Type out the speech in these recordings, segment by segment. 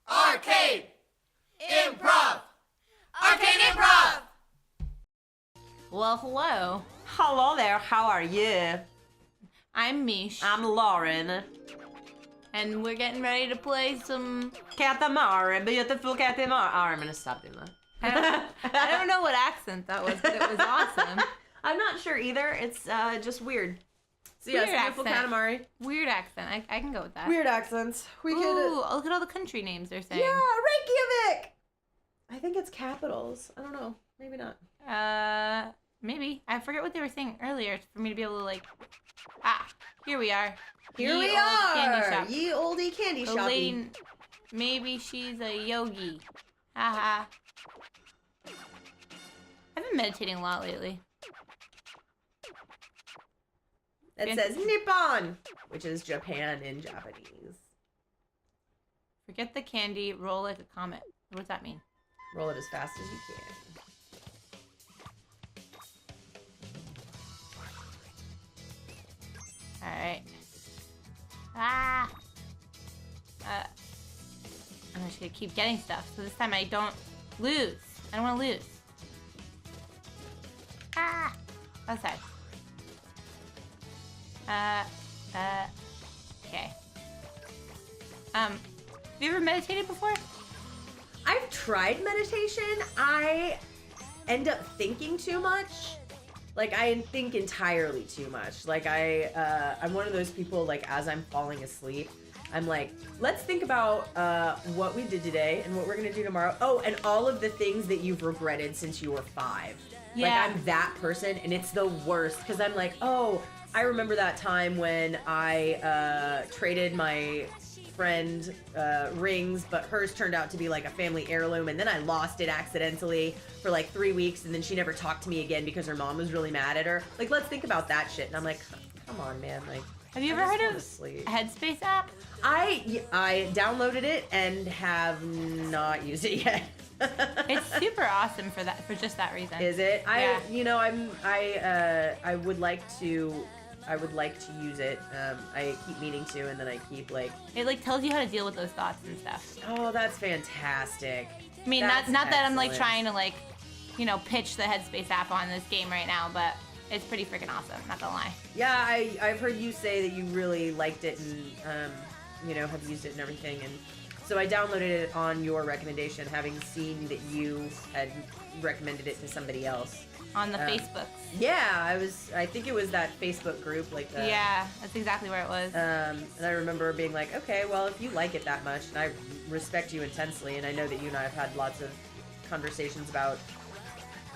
Arcade! Improv! Arcade Improv! Well, hello. Hello there, how are you? I'm Mish. I'm Lauren. And we're getting ready to play some... Katamari, beautiful Katamari. Oh, I'm gonna stop doing that. I don't know what accent that was, but it was awesome. I'm not sure either. It's just weird. So yeah, Weird beautiful accent. Katamari. Weird accent. I can go with that. Weird accents. We Ooh, look at all the country names they're saying. Yeah, Reykjavik! I think it's capitals. I don't know. Maybe not. Maybe. I forget what they were saying earlier for me to be able to, like... Ah, here we are. Here Ye we olde are! Candy shop. Ye oldie candy The shop. lady... Maybe she's a yogi. Haha. I've been meditating a lot lately. It says Nippon, which is Japan in Japanese. Forget the candy, roll like a comet. What does that mean? Roll it as fast as you can. Alright. Ah! I'm just gonna keep getting stuff, so this time I don't lose. I don't want to lose. Ah! Outside. Okay. Have you ever meditated before? I've tried meditation. I end up thinking too much. Like, I think entirely too much. Like, I'm one of those people, like, as I'm falling asleep, I'm like, let's think about what we did today and what we're gonna do tomorrow. Oh, and all of the things that you've regretted since you were 5. Yeah. Like, I'm that person, and it's the worst, because I'm like, oh, I remember that time when I traded my friend rings, but hers turned out to be like a family heirloom, and then I lost it accidentally for like 3 weeks, and then she never talked to me again because her mom was really mad at her. Like, let's think about that shit. And I'm like, come on, man. Like, Have you ever heard of Headspace app? I downloaded it and have not used it yet. It's super awesome for just that reason. Is it? Yeah. I would like to use it. I keep meaning to, and then I keep like... It like tells you how to deal with those thoughts and stuff. Oh, that's fantastic. I mean, That's not that I'm like excellent. trying to like, pitch the Headspace app on this game right now, but it's pretty freaking awesome, not gonna lie. Yeah, I've heard you say that you really liked it and, have used it and everything. And so I downloaded it on your recommendation, having seen that you had recommended it to somebody else. On the Facebooks. Yeah, I think it was that Facebook group, like the... Yeah, that's exactly where it was. And I remember being like, okay, well, if you like it that much, and I respect you intensely, and I know that you and I have had lots of conversations about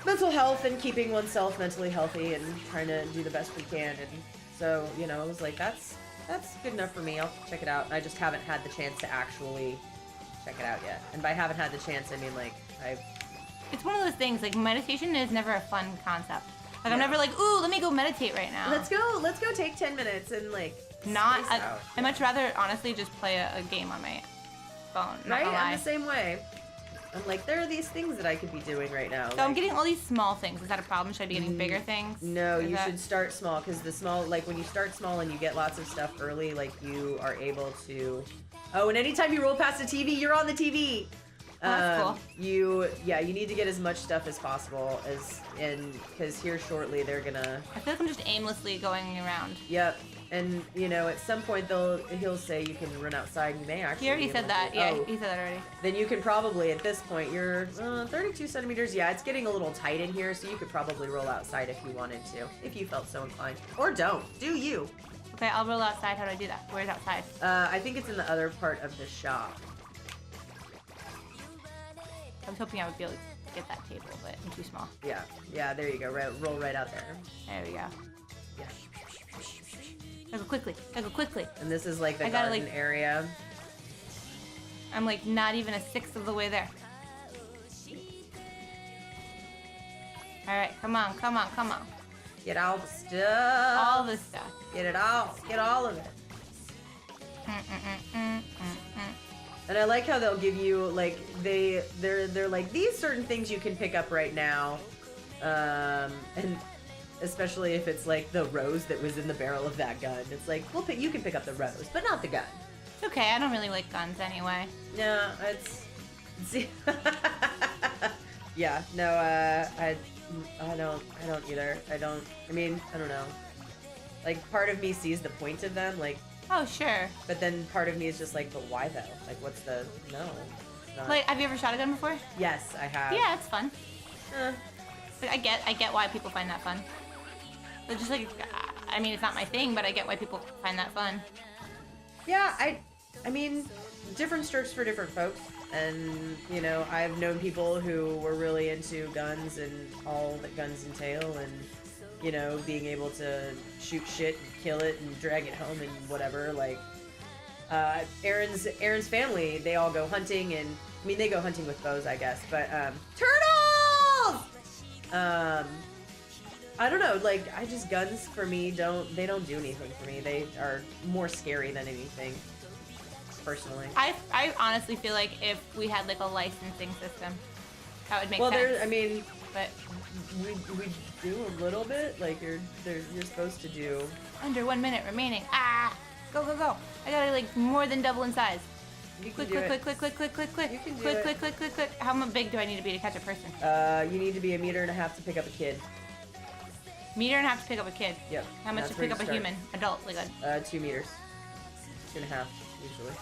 mental health and keeping oneself mentally healthy and trying to do the best we can, and so, I was like, that's good enough for me, I'll check it out, and I just haven't had the chance to actually check it out yet. And by haven't had the chance, I mean, like, It's one of those things, like, meditation is never a fun concept. Like, I'm Yeah. never like, ooh, let me go meditate right now. Let's go take 10 minutes and, like, space out. I'd much rather, honestly, just play a game on my phone, not Right? gonna lie. I'm the same way. I'm like, there are these things that I could be doing right now. So I'm getting all these small things. Is that a problem? Should I be getting bigger things? No, you should start small, because the small, like, when you start small and you get lots of stuff early, like, you are able to... Oh, and anytime you roll past a TV, you're on the TV! Oh, that's cool. You need to get as much stuff as possible, because here shortly they're gonna... I feel like I'm just aimlessly going around. Yep. And, at some point he'll say you can run outside, you may actually... He already be said able that. to. Yeah, Oh. he said that already. Then you can probably, at this point, you're 32 centimeters. Yeah, it's getting a little tight in here, so you could probably roll outside if you wanted to, if you felt so inclined. Or don't. Do you. Okay, I'll roll outside. How do I do that? Where's outside? I think it's in the other part of the shop. I was hoping I would be able to get that table, but I'm too small. Yeah, there you go. Roll right out there. There we go. Yeah. Gotta go quickly. And this is like the I gotta, garden like- area. I'm like not even a sixth of the way there. Alright, come on. Get all the stuff. All this stuff. Get it all. Get all of it. And I like how they'll give you, like, they're like, these certain things you can pick up right now. And especially if it's like the rose that was in the barrel of that gun. It's like, you can pick up the rose, but not the gun. It's okay. I don't really like guns anyway. No, it's see. Yeah, no, I don't either. I don't know. Like, part of me sees the point of them, like, Oh, sure. but then part of me is just like, but why though? Like, what's the, no. It's not. Like, have you ever shot a gun before? Yes, I have. Yeah, it's fun. Eh. Like, I get why people find that fun. But just like, I mean, it's not my thing, but I get why people find that fun. Yeah, I mean, different strokes for different folks. And, you know, I've known people who were really into guns and all that guns entail and, you know, being able to shoot shit and kill it and drag it home and whatever. Like, Aaron's family, they all go hunting and, I mean, they go hunting with bows, I guess, but, turtles! I don't know, like, guns for me they don't do anything for me. They are more scary than anything, personally. I honestly feel like if we had like a licensing system, that would make sense. Well, I mean, but we do a little bit. Like you're supposed to do. under 1 minute remaining. Ah, go go go! I gotta like more than double in size. You can Click do click it. click click click click click You can do click it. click click click click. How big do I need to be to catch a person? You need to be 1.5 meters to pick up a kid. Meter and a half to pick up a kid. Yep. How much That's to where pick you up a start. human adult? Like a. 2 meters. 2.5 usually.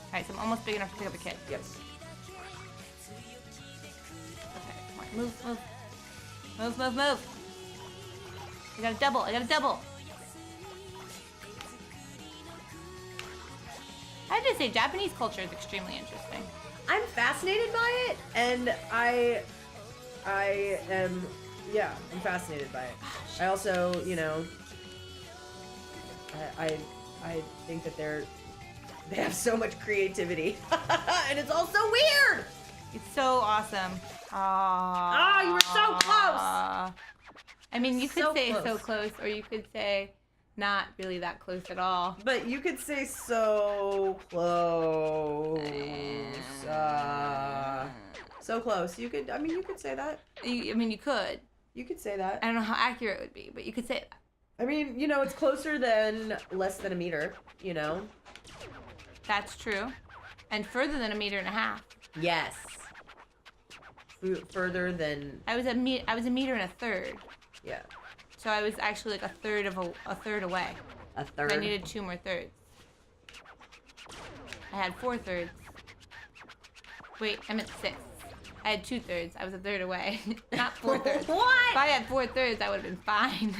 Alright, so I'm almost big enough to pick up a kid. Yep. Okay, come on, move, move. Move, move, move. I got a double, I got a double. I have to say, Japanese culture is extremely interesting. I'm fascinated by it, and I am, yeah, I'm fascinated by it. I also, you know, I think that they have so much creativity, and it's all so weird. It's so awesome. Oh, you were so close. I mean, you could So say close. so close, or you could say not really that close at all. But you could say so close. So close. You could. I mean, you could say that. I mean, you could. You could say that. I don't know how accurate it would be, but you could say that. I mean, you know, it's closer than less than 1 meter. You know. That's true. And further than 1.5 meters. Yes. Further than. I was a meter and a third. Yeah. So I was actually like a third away. A third. I needed 2 more thirds. I had 4 thirds. Wait, I meant 6. I had 2 thirds. I was a third away. Not 4 thirds. What? If I had 4 thirds, I would have been fine.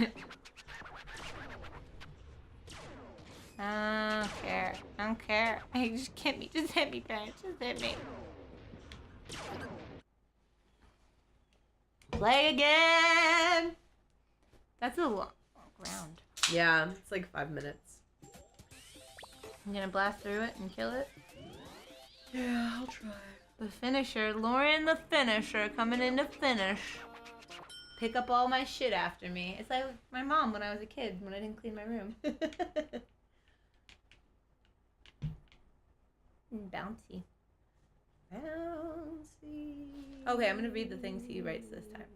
I don't care. I don't care. Hey, just hit me. Just hit me, parents. Just hit me. Play again! That's a long round. Yeah, it's like 5 minutes. I'm gonna blast through it and kill it. Yeah, I'll try. The finisher, Lauren the finisher, coming in to finish. Pick up all my shit after me. It's like my mom when I was a kid, when I didn't clean my room. Bouncy. Bouncy. Okay, I'm gonna read the things he writes this time.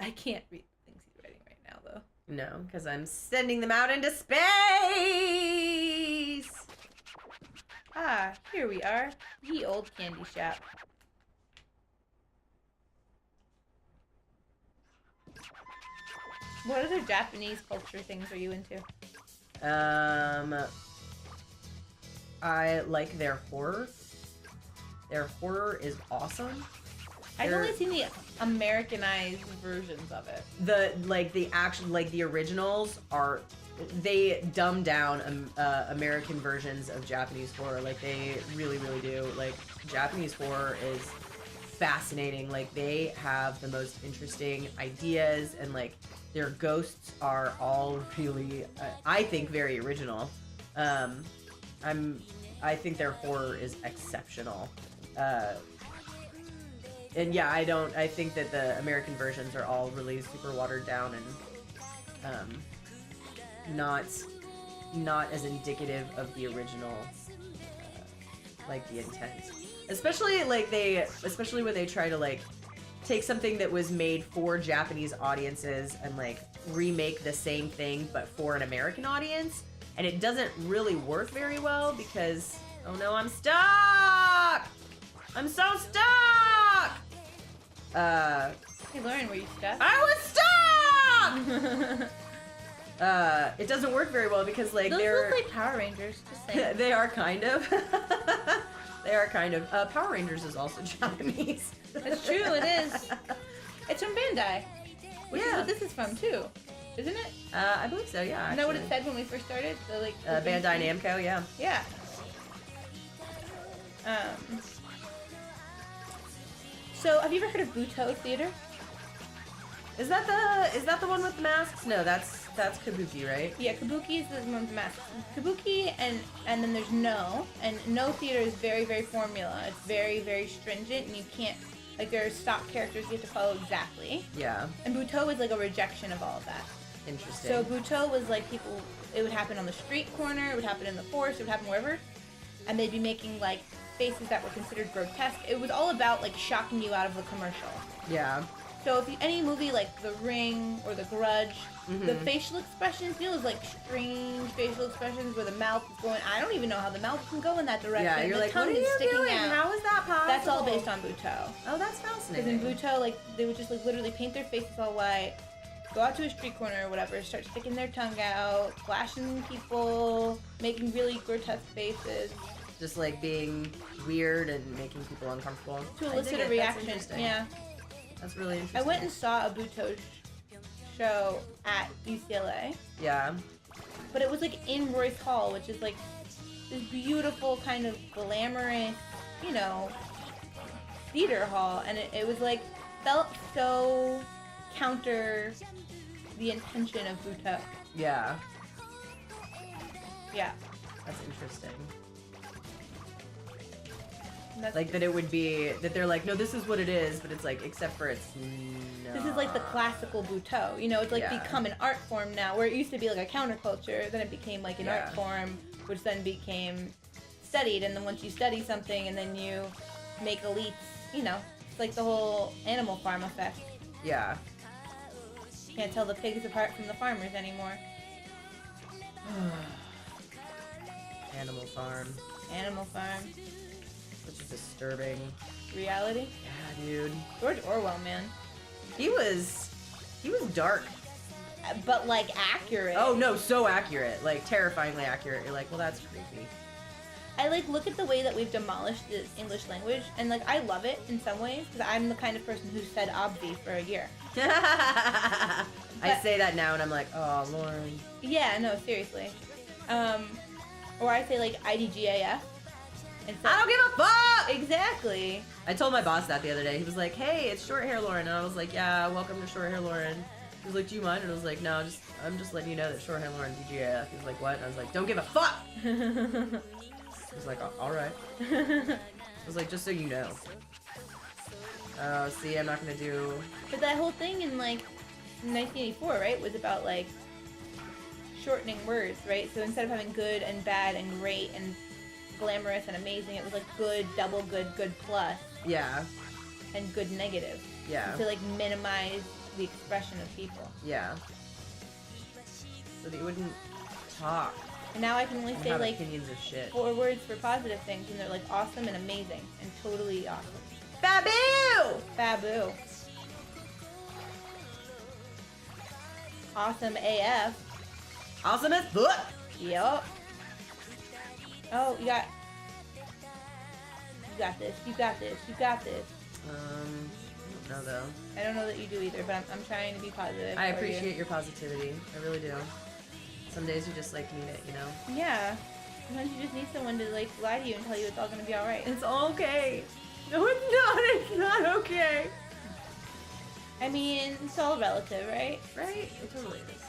I can't read the things he's writing right now, though. No, because I'm sending them out into space! Ah, here we are. Ye old candy shop. What other Japanese culture things are you into? I like their horror. Their horror is awesome. I've only seen the Americanized versions of it. The originals are, they dumb down American versions of Japanese horror. Like, they really, really do. Like, Japanese horror is fascinating. Like, they have the most interesting ideas, and like their ghosts are all really, I think, very original. I think their horror is exceptional. And yeah, I think that the American versions are all really super watered down and not as indicative of the original, like the intent. Especially when they try to like take something that was made for Japanese audiences and like remake the same thing but for an American audience. and it doesn't really work very well because, oh no, I'm stuck! I'm so stuck! Hey, Lauren, were you stuck? I was stuck! It doesn't work very well because, like, Those they're... look like Power Rangers, just saying. They are kind of. They are kind of. Power Rangers is also Japanese. That's true, it is. It's from Bandai. Which is Yeah. what this is from, too. Isn't it? I believe so, yeah. Isn't that what it said when we first started? The, like, Bandai Namco, yeah. Yeah. So, have you ever heard of Butoh Theater? Is that the one with the masks? No, that's Kabuki, right? Yeah, Kabuki is the one with the masks. Kabuki and then there's No. And No Theater is very, very formula. It's very, very stringent and you can't, like, there are stock characters you have to follow exactly. Yeah. And Butoh is like a rejection of all of that. Interesting. So Butoh was like people, it would happen on the street corner, it would happen in the forest, it would happen wherever. And they'd be making like faces that were considered grotesque. It was all about like shocking you out of the commercial. Yeah. So if any movie like The Ring or The Grudge, Mm-hmm. the facial expressions, you know, those like strange facial expressions where the mouth is going, I don't even know how the mouth can go in that direction. Yeah, you're the like, tongue what are is you sticking doing? out. How is that possible? That's all based on Butoh. Oh, that's Because fascinating. in Butoh, like, they would just like literally paint their faces all white, go out to a street corner or whatever, start sticking their tongue out, flashing people, making really grotesque faces Just like being weird and making people uncomfortable. to I elicit dig a it. reaction. That's interesting. Yeah. That's really interesting. I went and saw a Butoh show at UCLA, Yeah. but it was like in Royce Hall, which is like this beautiful kind of glamorous, you know, theater hall, and it was like felt so counter the intention of Butoh. Yeah. Yeah. That's interesting. And that's, Like that it would be that they're like, no, this is what it is, but it's like, except for it's not. this is like the classical Butoh. You know, it's like Yeah. become an art form now, where it used to be like a counterculture, then it became like an Yeah. art form, which then became studied, and then once you study something and then you make elites, you know, it's like the whole Animal Farm effect. Yeah. Can't tell the pigs apart from the farmers anymore. Animal Farm. Animal Farm. Such a disturbing. Reality? Yeah, dude. George Orwell, man. He was dark. But like accurate. Oh no, so accurate. Like terrifyingly accurate. You're like, well, that's creepy. I like look at the way that we've demolished the English language, and like I love it in some ways because I'm the kind of person who said obvi for a year. I say that now and I'm like, oh, Lauren. Yeah, no, seriously. Or I say like IDGAF. And so, I don't give a fuck! exactly. I told my boss that the other day. He was like, hey, it's short hair Lauren. And I was like, yeah, welcome to short hair Lauren. He was like, do you mind? And I was like, no, I'm just letting you know that short hair Lauren DGAF. He was like, what? And I was like, don't give a fuck! He was like, all right. I was like, just so you know. Oh, see, I'm not gonna do... But that whole thing in like 1984, right, was about like shortening words, right? So instead of having good and bad and great and glamorous and amazing, it was like good, double good, good plus, Yeah, and good negative. yeah, To like minimize the expression of people. yeah. So that you wouldn't talk And now I can only and say have like opinions of shit. 4 words for positive things, and they're like awesome and amazing and totally awesome. Babu! Babu. Awesome AF. Awesome as fuck! Yup. Oh, you got this. You got this. You got this. I don't know though. I don't know that you do either, but I'm trying to be positive. I for you. appreciate your positivity. I really do. Some days you just like need it, you know? Yeah. Sometimes you just need someone to like lie to you and tell you it's all gonna be all right. It's okay. No, it's not. It's not okay. I mean, it's all relative, right? Right? It totally is.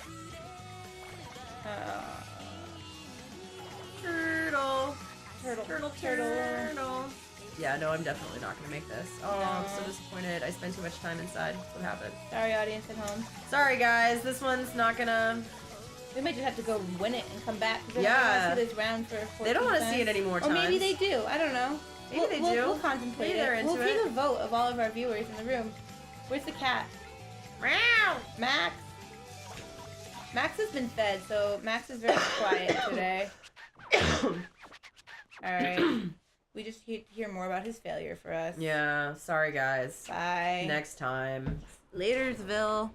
Turtle. Turtle. Yeah, no, I'm definitely not gonna make this. Oh, I'm so No. disappointed. I spent too much time inside. What happened? Sorry, audience at home. Sorry, guys. This one's not gonna... We might just have to go win it and come back. 'Cause they Yeah. don't want to see this round for 14 They don't want to times. see it any more Or times. maybe they do. I don't know. Maybe they do. We'll contemplate Maybe they're it. into We'll take a vote of all of our viewers in the room. Where's the cat? Meow. Max? Max has been fed, so Max is very quiet today. Alright. We just hear more about his failure for us. Yeah, sorry guys. Bye. Next time. Latersville.